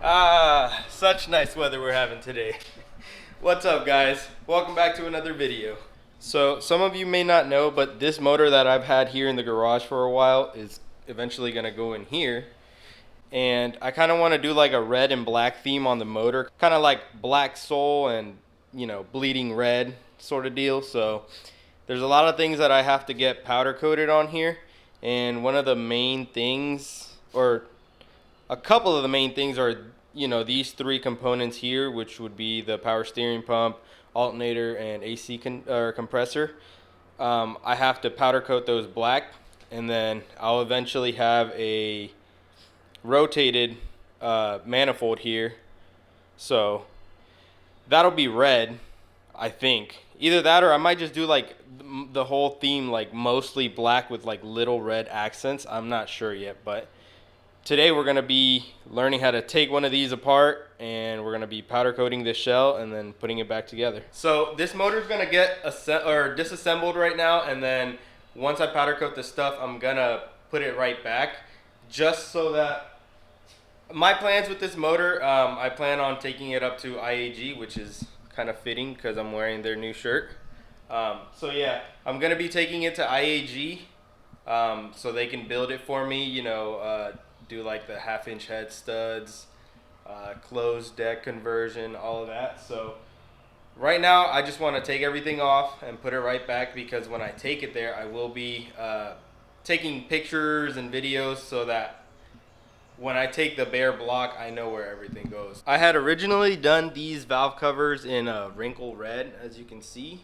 Ah, such nice weather we're having today. What's up, guys? Welcome back to another video. So some of you may not know, but this motor that I've had here in the garage for a while is eventually gonna go in here. And I kind of want to do like a red and black theme on the motor, kind of like Black Soul and, you know, bleeding red sort of deal. So there's a lot of things that I have to get powder coated on here, and one of the main things, or a couple of the main things, are, you know, these three components here, which would be the power steering pump, alternator, and AC compressor. I have to powder coat those black, and then I'll eventually have a rotated manifold here, so that'll be red, I think. Either that, or I might just do like the whole theme like mostly black with like little red accents. I'm not sure yet, but today we're going to be learning how to take one of these apart, and we're going to be powder coating this shell and then putting it back together. So this motor is going to get disassembled right now, and then once I powder coat the stuff, I'm going to put it right back, just so that my plans with this motor, I plan on taking it up to IAG, which is kind of fitting because I'm wearing their new shirt. So yeah, I'm going to be taking it to IAG so they can build it for me, you know, do like the 1/2-inch head studs, closed deck conversion, all of that. So right now I just want to take everything off and put it right back, because when I take it there, I will be taking pictures and videos so that when I take the bare block, I know where everything goes. I had originally done these valve covers in a wrinkle red, as you can see,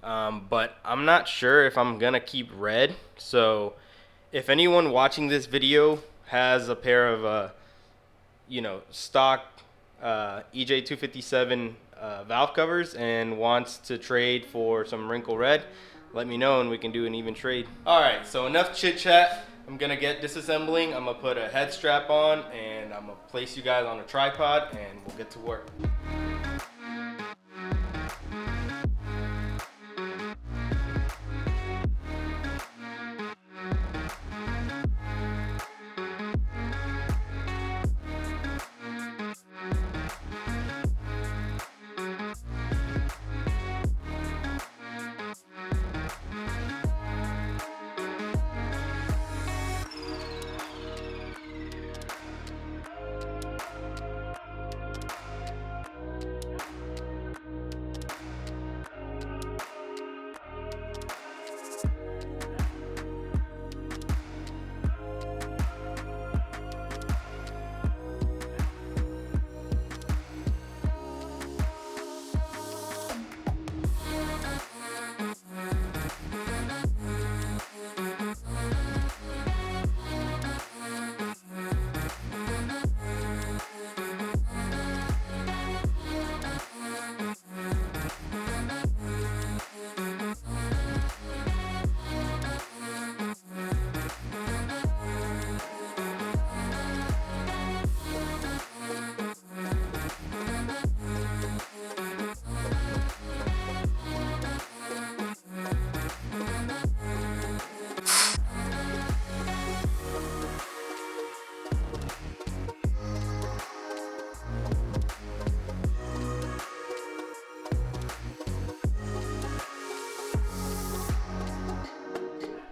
but I'm not sure if I'm gonna keep red. So if anyone watching this video has a pair of you know, stock EJ257 valve covers and wants to trade for some wrinkle red, let me know and we can do an even trade. All right, so enough chit chat. I'm gonna get disassembling. I'm gonna put a head strap on, and I'm gonna place you guys on a tripod, and we'll get to work.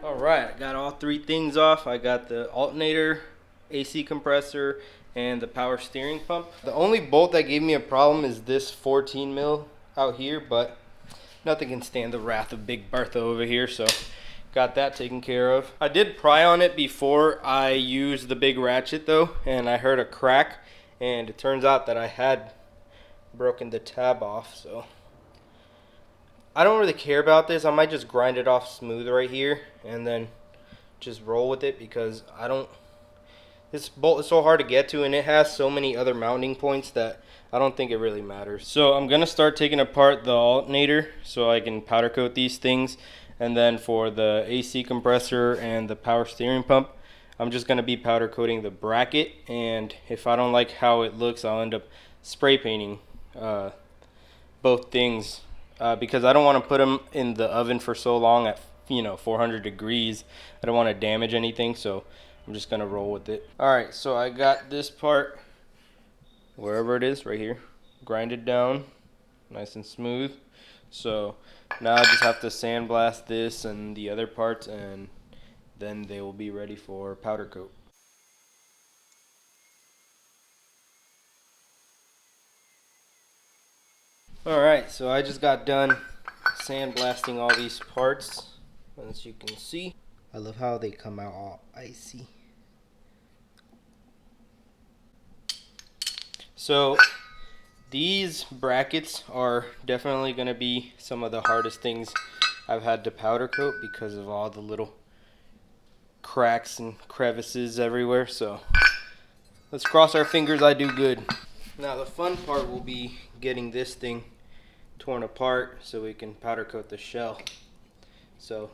Alright, I got all three things off. I got the alternator, AC compressor, and the power steering pump. The only bolt that gave me a problem is this 14 mil out here, but nothing can stand the wrath of Big Bertha over here, so got that taken care of. I did pry on it before I used the big ratchet though, and I heard a crack, and it turns out that I had broken the tab off, so I don't really care about this. I might just grind it off smooth right here and then just roll with it, because I don't, this bolt is so hard to get to, and it has so many other mounting points that I don't think it really matters. So I'm gonna start taking apart the alternator so I can powder coat these things, and then for the AC compressor and the power steering pump, I'm just gonna be powder coating the bracket, and if I don't like how it looks, I'll end up spray painting both things. Because I don't want to put them in the oven for so long at, you know, 400 degrees. I don't want to damage anything, so I'm just going to roll with it. Alright, so I got this part wherever it is, right here. Grind it down nice and smooth. So now I just have to sandblast this and the other parts, and then they will be ready for powder coat. Alright, so I just got done sandblasting all these parts, as you can see. I love how they come out all icy. So these brackets are definitely going to be some of the hardest things I've had to powder coat because of all the little cracks and crevices everywhere. So let's cross our fingers I do good. Now the fun part will be getting this thing torn apart so we can powder coat the shell. So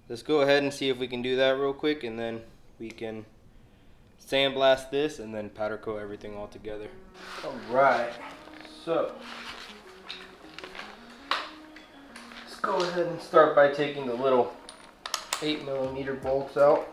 let's go ahead and see if we can do that real quick, and then we can sandblast this and then powder coat everything all together. Alright, so let's go ahead and start by taking the little 8mm bolts out.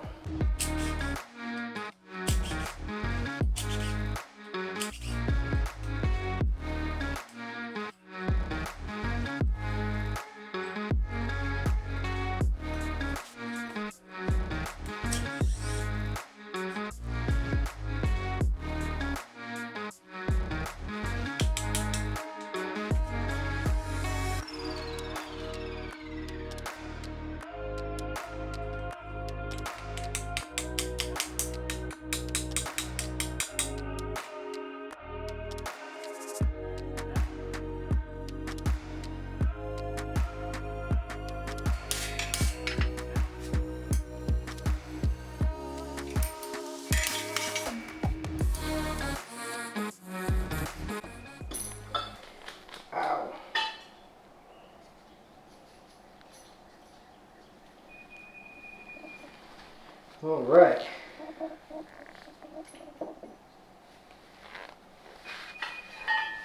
All right.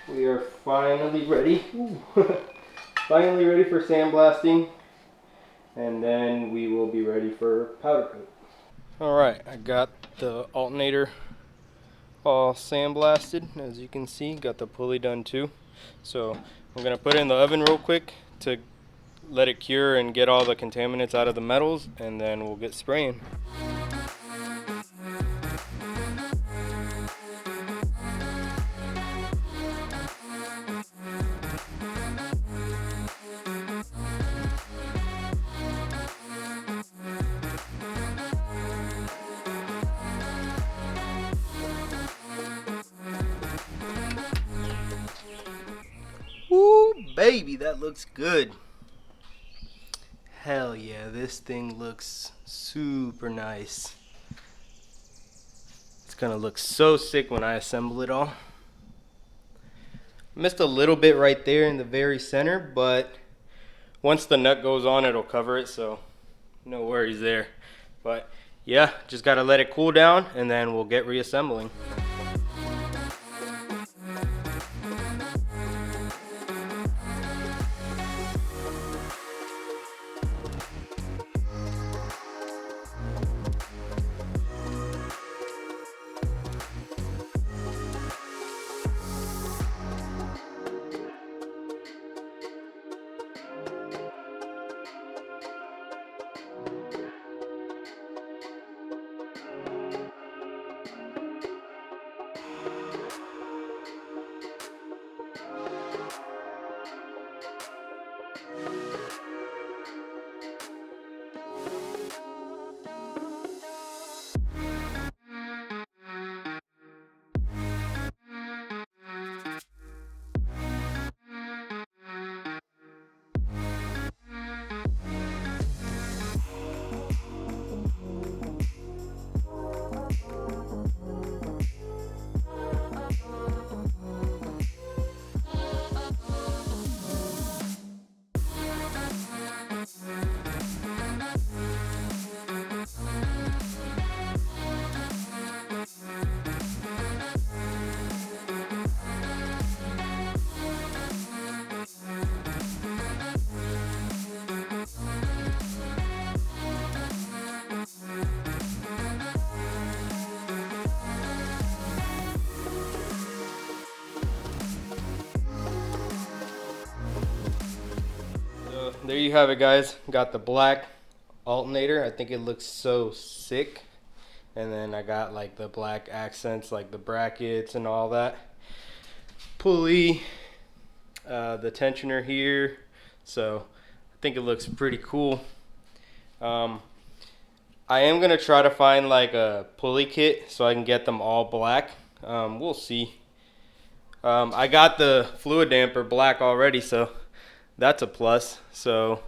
We are finally ready. Finally ready for sandblasting, and then we will be ready for powder coat. All right, I got the alternator all sandblasted, as you can see. Got the pulley done too. So I'm gonna put it in the oven real quick to let it cure and get all the contaminants out of the metals, and then we'll get spraying. Woo, baby, that looks good. Hell yeah, this thing looks super nice. It's gonna look so sick when I assemble it all. Missed a little bit right there in the very center, but once the nut goes on, it'll cover it, so no worries there. But yeah, just gotta let it cool down, and then we'll get reassembling. there you have it, guys. Got the black alternator. I think it looks so sick. And then I got like the black accents, like the brackets and all that. Pulley, the tensioner here. So I think it looks pretty cool. I am gonna try to find like a pulley kit so I can get them all black. We'll see. I got the fluid damper black already, so that's a plus. So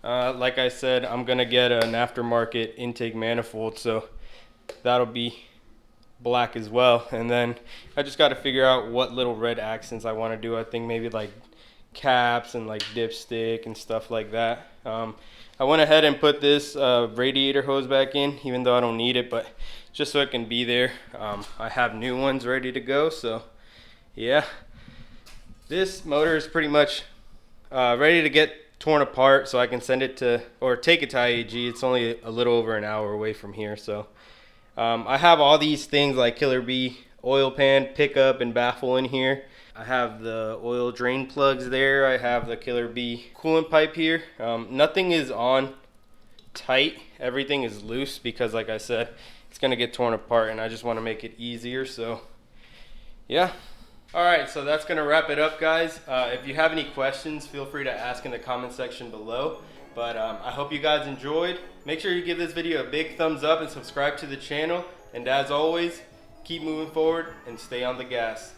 like I said, I'm gonna get an aftermarket intake manifold, so that'll be black as well. And then I just got to figure out what little red accents I want to do. I think maybe like caps and like dipstick and stuff like that. I went ahead and put this radiator hose back in, even though I don't need it, but just so it can be there. I have new ones ready to go, so yeah. This motor is pretty much ready to get torn apart, so I can send it to, or take it to IAG. It's only a little over an hour away from here, so I have all these things like Killer Bee oil pan, pickup, and baffle in here. I have the oil drain plugs there. I have the Killer Bee coolant pipe here. Nothing is on tight. Everything is loose because, like I said, it's gonna get torn apart, and I just want to make it easier. So yeah. Alright, so that's going to wrap it up, guys. If you have any questions, feel free to ask in the comment section below. But I hope you guys enjoyed. Make sure you give this video a big thumbs up and subscribe to the channel. And as always, keep moving forward and stay on the gas.